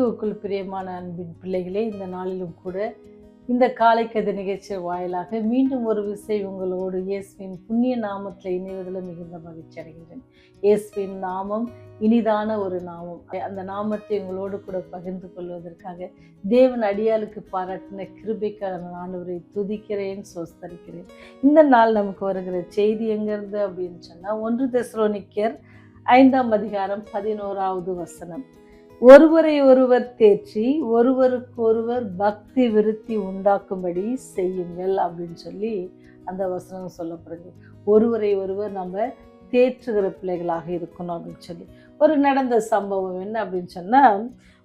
கிறிஸ்துவுக்குள் பிரியமான அன்பின் பிள்ளைகளே, இந்த நாளிலும் கூட இந்த காலை கதை நிகழ்ச்சி வாயிலாக மீண்டும் ஒரு விசை உங்களோடு இயேசுவின் புண்ணிய நாமத்தில் இணைவதில் மிகுந்த மகிழ்ச்சி அடைகின்றேன். இயேசுவின் நாமம் இனிதான ஒரு நாமம். அந்த நாமத்தை உங்களோடு கூட பகிர்ந்து கொள்வதற்காக தேவன் அடியாளுக்கு பாராட்டின கிருபைக்காக நான் ஆண்டவரை துதிக்கிறேன், சோஸ்தரிக்கிறேன். இந்த நாள் நமக்கு வருகிற செய்தி எங்கிருந்து அப்படின்னு சொன்னா 1 தெசலோனிக்கேயர் 5ஆம் அதிகாரம் 11வது வசனம். ஒருவரை ஒருவர் தேற்றி ஒருவருக்கொருவர் பக்தி விருத்தி உண்டாக்கும்படி செய்யுங்கள் அப்படின்னு சொல்லி அந்த வசனம் சொல்லப்படுது. ஒருவரை ஒருவர் நம்ம தேற்றுகிற பிள்ளைகளாக இருக்கணும் அப்படின்னு சொல்லி ஒரு நடந்த சம்பவம் என்ன அப்படின்னு சொன்னா,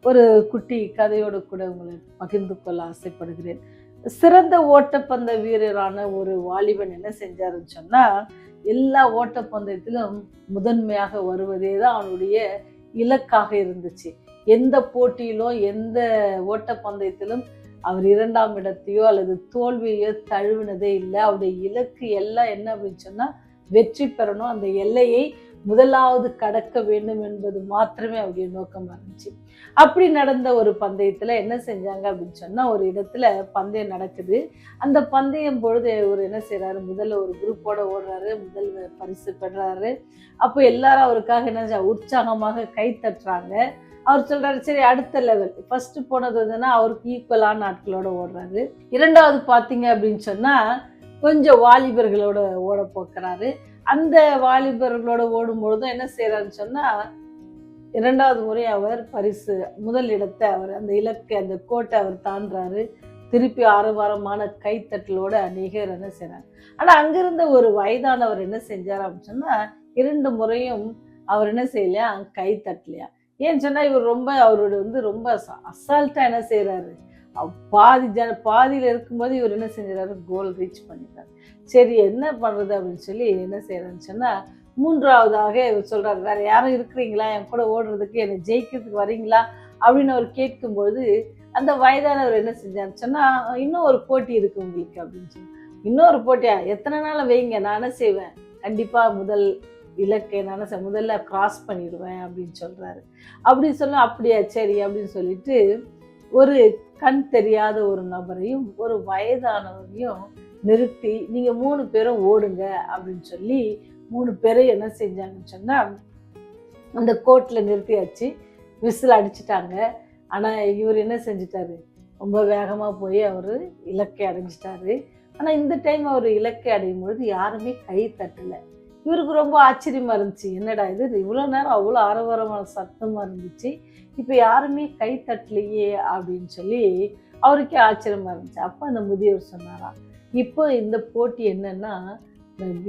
ஒரு குட்டி கதையோடு கூட உங்களை பகிர்ந்து கொள்ள ஆசைப்படுகிறேன். சிறந்த ஓட்டப்பந்த வீரரான ஒரு வாலிபன் என்ன செஞ்சாருன்னு சொன்னா, எல்லா ஓட்டப்பந்தயத்திலும் முதன்மையாக வருவதே தான் அவனுடைய இலக்காக இருந்துச்சு. எந்த போட்டியிலோ எந்த ஓட்டப்பந்தயத்திலும் அவர் 2ஆம் இடத்தையோ அல்லது தோல்வியோ தழுவினதே இல்லை. அவருடைய இலக்கு எல்லாம் என்ன அப்படின்னு சொன்னா, வெற்றி பெறணும், அந்த எல்லையை முதலாவது கடக்க வேண்டும் என்பது மாத்திரமே அவருடைய நோக்கமா இருந்துச்சு. அப்படி நடந்த ஒரு பந்தயத்துல என்ன செஞ்சாங்க அப்படின்னு சொன்னா, ஒரு இடத்துல பந்தயம் நடக்குது. அந்த பந்தயம் பொழுது ஒரு என்ன செய்யறாரு, முதல்ல ஒரு குரூப்போட ஓடுறாரு, முதல் பரிசு பெறாரு. அப்போ எல்லாரும் அவருக்காக என்ன உற்சாகமாக கை தட்டுறாங்க. அவர் சொல்றாரு, சரி அடுத்த லெவல். ஃபர்ஸ்ட் போனது வந்துன்னா அவருக்கு ஈக்குவலான ஆட்களோட ஓடுறாரு. 2வது பார்த்தீங்க அப்படின்னு சொன்னா கொஞ்சம் வாலிபர்களோட ஓட போக்குறாரு. அந்த வாலிபர்களோட ஓடும்பொழுதும் என்ன செய்யறாருன்னு சொன்னா, 2வது முறை அவர் பரிசு முதல் இடத்தை அவர் அந்த இலக்கு அந்த கோட்டை அவர் தாண்டுறாரு. திருப்பி ஆரவாரமான கைத்தட்டலோட அநேகர் என்ன செய்றாங்க. ஆனா அங்கிருந்த ஒரு வயதானவர் என்ன செஞ்சார் அப்படின்னு சொன்னா, 2 முறையும் அவர் என்ன செய்யலையா, கை தட்டலையா. ஏன்னு சொன்னா, இவர் ரொம்ப அவரோட ரொம்ப அசால்ட்டா என்ன செய்யறாரு, பாதியில இருக்கும்போது இவர் என்ன செஞ்சாரு, கோல் ரீச் பண்ணிட்டாரு. சரி என்ன பண்றது அப்படின்னு சொல்லி என்ன செய்யறாருன்னு சொன்னா, 3வதாக இவர் சொல்றாரு, வேற யாரும் இருக்கிறீங்களா என் கூட ஓடுறதுக்கு, என்னை ஜெயிக்கிறதுக்கு வரீங்களா அப்படின்னு அவர் கேட்கும்பொழுது, அந்த வயதானவர் என்ன செஞ்சாருன்னு சொன்னா, இன்னும் ஒரு போட்டி இருக்கு உங்களுக்கு அப்படின்னு சொல்லி. இன்னொரு போட்டியா, எத்தனை நாள் வைங்க, நான் என்ன செய்வேன், கண்டிப்பா முதல் இலக்கை நான் முதல்ல கிராஸ் பண்ணிடுவேன் அப்படின்னு சொல்றாரு. அப்படி சொல்ல, அப்படியா சரி அப்படின்னு சொல்லிட்டு ஒரு கண் தெரியாத ஒரு நபரையும் ஒரு வயதானவரையும் நிறுத்தி, நீங்க 3 பேரும் ஓடுங்க அப்படின்னு சொல்லி 3 பேரும் என்ன செஞ்சாங்கன்னு சொன்னா, அந்த கோர்ட்ல நிறுத்தியாச்சு, விசில் அடிச்சுட்டாங்க. ஆனா இவர் என்ன செஞ்சிட்டாரு, ரொம்ப வேகமா போய் அவரு இலக்கை அடைஞ்சிட்டாரு. ஆனா இந்த டைம் அவர் இலக்கை அடையும் பொழுது யாருமே கை தட்டல. இவருக்கு ரொம்ப ஆச்சரியமா இருந்துச்சு, என்னடா இது, இவ்வளவு நேரம் அவ்வளோ ஆரவாரமான சத்தமா இருந்துச்சு, இப்ப யாருமே கை தட்டலையே அப்படின்னு சொல்லி அவருக்கே ஆச்சரியமா இருந்துச்சு. அப்ப அந்த முதியவர் சொன்னாராம், இப்போ இந்த போட்டி என்னன்னா,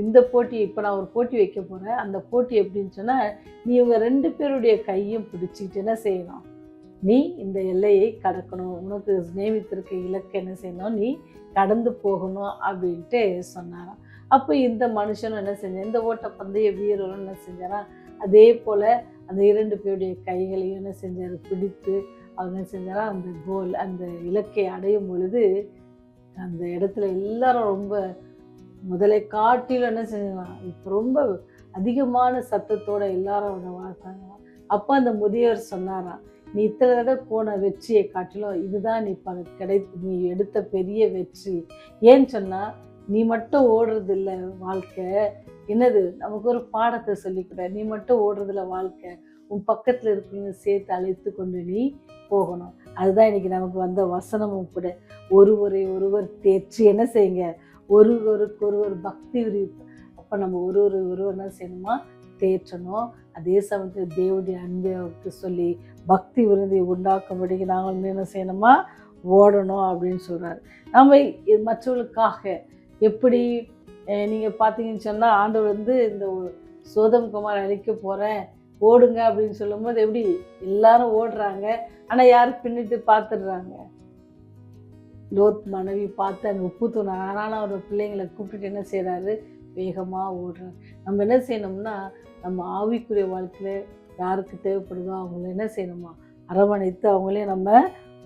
இந்த போட்டி இப்போ நான் ஒரு போட்டி வைக்க போறேன். அந்த போட்டி எப்படின்னு சொன்னா, நீ இவங்க 2 பேருடைய கையும் பிடிச்சிக்கிட்டு என்ன செய்யணும், நீ இந்த எல்லையை கடக்கணும், உனக்கு நியமித்திருக்க இலக்கை என்ன செய்யணும், நீ கடந்து போகணும் அப்படின்ட்டு சொன்னாராம். அப்போ இந்த மனுஷனும் என்ன செஞ்சான், இந்த ஓட்டப்பந்தய வீரரும் என்ன செஞ்சாரா, அதே போல அந்த 2 பேருடைய கைகளையும் என்ன செஞ்சாரு, பிடித்து அவங்க என்ன செஞ்சாரா, அந்த கோல் அந்த இலக்கை அடையும் பொழுது அந்த இடத்துல எல்லாரும் ரொம்ப முதலை காட்டிலும் என்ன செஞ்சாங்க, இப்போ ரொம்ப அதிகமான சத்தத்தோட எல்லாரும் அவனை வாழ்த்தாங்களாம். அப்போ அந்த முதியவர் சொன்னாராம், நீ இத்தனை தடவை போன வெற்றியை காட்டிலும் இதுதான் நீ எடுத்த பெரிய வெற்றி. ஏன்னு சொன்னா, நீ மட்டும் ஓடுறது இல்லை வாழ்க்கை, என்னது நமக்கு ஒரு பாடத்தை சொல்லிக்கூட, நீ மட்டும் ஓடுறதுல வாழ்க்கை, உன் பக்கத்துல இருக்கீங்க சேர்த்து அழைத்து கொண்டு நீ போகணும். அதுதான் இன்னைக்கு நமக்கு வந்த வசனமும் கூட. ஒருவரை ஒருவர் தேற்றி என்ன செய்யுங்க, ஒருவருக்கொருவர் பக்தி விருத்தி. அப்ப நம்ம ஒருவர் என்ன செய்யணுமா, தேற்றணும். அதே சமயத்தில் தேவனுடைய அன்பை சொல்லி பக்தி விருதி உண்டாக்கும்படி நாங்கள் என்ன செய்யணுமா, ஓடணும் அப்படின்னு சொல்றாரு. நம்ம மற்றவர்களுக்காக எப்படி நீங்கள் பார்த்தீங்கன்னு சொன்னால், ஆண்டவர் இந்த சோதம் குமார் அழிக்க போகிறேன் ஓடுங்க அப்படின்னு சொல்லும்போது எப்படி எல்லாரும் ஓடுறாங்க, ஆனால் யாரும் பின்னிட்டு பார்த்துடுறாங்க. லோத் மனைவி பார்த்து அங்கே உப்பு தூண் ஆனாலும் அவரோட பிள்ளைங்களை கூப்பிட்டுட்டு என்ன செய்கிறாரு, வேகமாக ஓடுறாரு. நம்ம என்ன செய்யணும்னா, நம்ம ஆவிக்குரிய வாழ்க்கையில் யாருக்கு தேவைப்படுதோ அவங்கள என்ன செய்யணுமா, அரவணைத்து அவங்களே நம்ம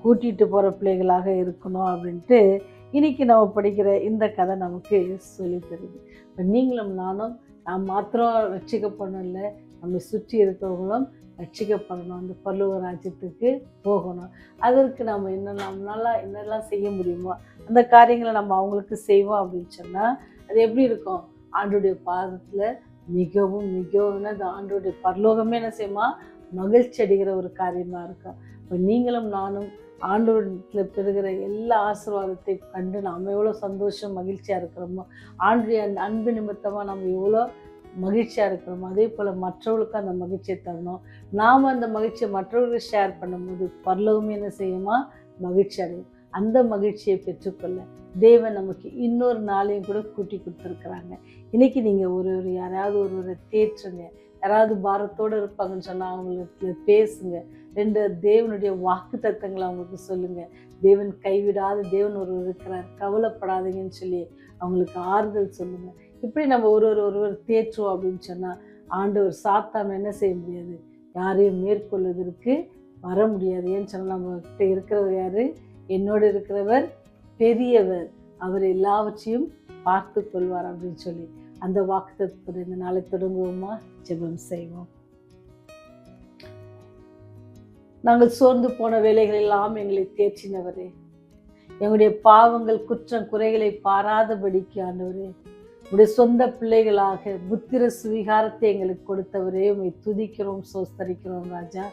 கூட்டிகிட்டு போகிற பிள்ளைகளாக இருக்கணும் அப்படின்ட்டு இன்னைக்கு நம்ம படிக்கிற இந்த கதை நமக்கு சொல்லி தருது. இப்போ நீங்களும் நானும் நாம் மாத்திரம் ரட்சிக்கப்படணும் இல்லை, நம்மை சுற்றி இருக்கிறவங்களும் ரட்சிக்கப்படணும், அந்த பரலோக ராஜ்யத்துக்கு போகணும். அதற்கு நம்ம என்னெல்லாம் செய்ய முடியுமோ அந்த காரியங்களை நம்ம அவங்களுக்கு செய்வோம் அப்படின்னு சொன்னால் அது எப்படி இருக்கும்? ஆண்டோடைய பாதத்தில் மிகவும் மிகவும் அந்த ஆண்டோடைய பரலோகமே என்ன செய்யுமா? மகிழ்ச்சி அடைகிற ஒரு காரியமாக இருக்கும். இப்போ நீங்களும் நானும் ஆண்டவரிடத்தில் பெறுகிற எல்லா ஆசீர்வாதத்தை கண்டு நாம் எவ்வளோ சந்தோஷம் மகிழ்ச்சியாக இருக்கிறோமோ, ஆண்டுடைய அந்த அன்பு நிமித்தமாக நம்ம எவ்வளோ மகிழ்ச்சியாக இருக்கிறோமோ, அதே போல் மற்றவர்களுக்கு அந்த மகிழ்ச்சியை தரணும். நாம் அந்த மகிழ்ச்சியை மற்றவர்களுக்கு ஷேர் பண்ணும்போது பரலோகமே என்ன செய்யுமா? மகிழ்ச்சி அடையும். அந்த மகிழ்ச்சியை பெற்றுக்கொள்ள தேவன் நமக்கு இன்னொரு நாளையும் கூட கூட்டி கொடுத்துருக்குறாங்க. இன்றைக்கி நீங்கள் யாராவது ஒருவரை தேற்றுங்க. யாராவது பாரத்தோடு இருப்பாங்கன்னு சொன்னால் அவங்களுக்கு பேசுங்க. தேவனுடைய வாக்கு தத்தங்களை அவங்களுக்கு சொல்லுங்கள். தேவன் கைவிடாத தேவன் ஒருவர் இருக்கிறார், கவலைப்படாதீங்கன்னு சொல்லி அவங்களுக்கு ஆறுதல் சொல்லுங்கள். இப்படி நம்ம ஒருவர் தேற்றுவோம் அப்படின்னு சொன்னால் ஆண்டவர் சாத்தான் என்ன செய்ய முடியாது? யாரையும் மேற்கொள்வதற்கு வர முடியாது. ஏன்னு சொன்னால் நம்மகிட்ட இருக்கிறவர் யார்? என்னோடு இருக்கிறவர் பெரியவர், அவர் எல்லாவற்றையும் பார்த்து கொள்வார் அப்படின்னு சொல்லி அந்த வாக்குத்தத்தோட இந்த நாளை தொடங்குவோமா? ஜெபம் செய்வோம். நாங்கள் சோர்ந்து போன வேலைகள் எல்லாம் எங்களை தேற்றினவரே, எங்களுடைய பாவங்கள் குற்றம் குறைகளை பாராதபடிக்கு ஆண்டவரே, உடைய சொந்த பிள்ளைகளாக புத்திர சுவிகாரத்தை எங்களுக்கு கொடுத்தவரே, உம்மை துதிக்கிறோம், சோஸ்தரிக்கிறோம் ராஜா.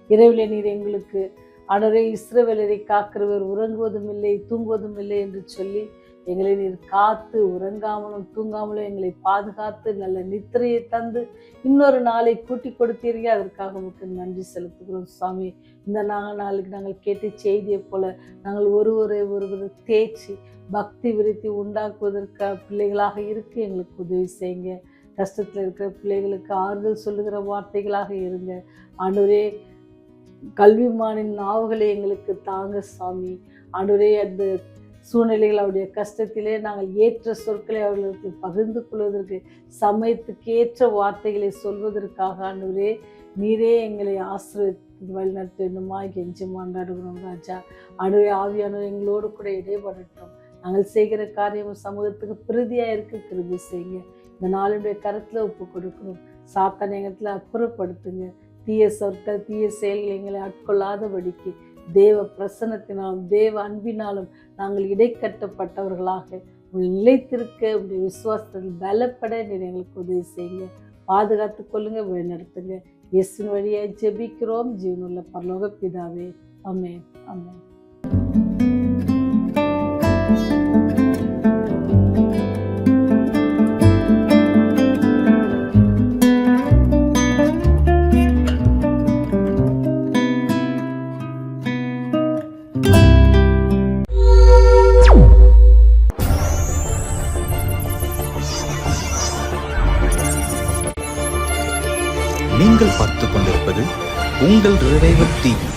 இரவிலே நீர் எங்களுக்கு ஆண்டவரே இஸ்ரவேலரை காக்கிறவர் உறங்குவதும் இல்லை தூங்குவதும் இல்லை என்று சொல்லி எங்களை நீர் காத்து உறங்காமலும் தூங்காமலும் எங்களை பாதுகாத்து நல்ல நித்திரையை தந்து இன்னொரு நாளை கூட்டி கொடுத்தீர்கள். அதற்காக உங்களுக்கு நன்றி செலுத்துகிறோம் சுவாமி. இந்த நாளுக்கு நாங்கள் கேட்ட செய்தியை போல நாங்கள் ஒருவரை தேய்ச்சி பக்தி விருத்தி உண்டாக்குவதற்கு பிள்ளைகளாக இருக்க எங்களுக்கு உதவி செய்யுங்க. கஷ்டத்தில் இருக்கிற பிள்ளைகளுக்கு ஆறுதல் சொல்லுகிற வார்த்தைகளாக இருங்க ஆண்டவரே. கல்விமானின் நாவுகளை எங்களுக்கு தாங்க சாமி. ஆண்டவரே, அந்த சூழ்நிலைகள் அவருடைய கஷ்டத்திலே நாங்கள் ஏற்ற சொற்களை அவர்களுக்கு பகிர்ந்து கொள்வதற்கு சமயத்துக்கு ஏற்ற வார்த்தைகளை சொல்வதற்காக ஆண்டவரே நீரே எங்களை ஆசீர்வதித்து வழிநடத்த வேண்டுமா கெஞ்சி மாண்டாடுகிறோம் ராஜா. ஆண்டவரே, ஆவியானவர் எங்களோடு கூட இடைப்படட்டும். நாங்கள் செய்கிற காரியம் சமூகத்துக்கு பிரதியாக இருக்க கிருபை செய்யுங்க. இந்த நாளுடைய கருத்தில் ஒப்பு கொடுக்கணும். சாத்தானை எங்கத்தில் அப்புறப்படுத்துங்க. தீய சொற்கள் தீய செயல்கள் எங்களை ஆட்கொள்ளாதபடிக்கு தேவ பிரசன்னத்தினாலும் தேவ அன்பினாலும் நாங்கள் இடைக்கட்டப்பட்டவர்களாக நிலைத்திருக்க உடைய விசுவாசத்தில் பலப்பட நீர் எங்களுக்கு உதவி செய்யுங்க. பாதுகாத்து கொள்ளுங்க, வழிநடத்துங்க. இயேசுவின் வழியாக ஜெபிக்கிறோம் ஜீவனுள்ள பரலோக பிதாவே, ஆமென், ஆமென். நீங்கள் பார்த்துக் கொண்டிருப்பது உங்கள் ரிவைவல் டிவி.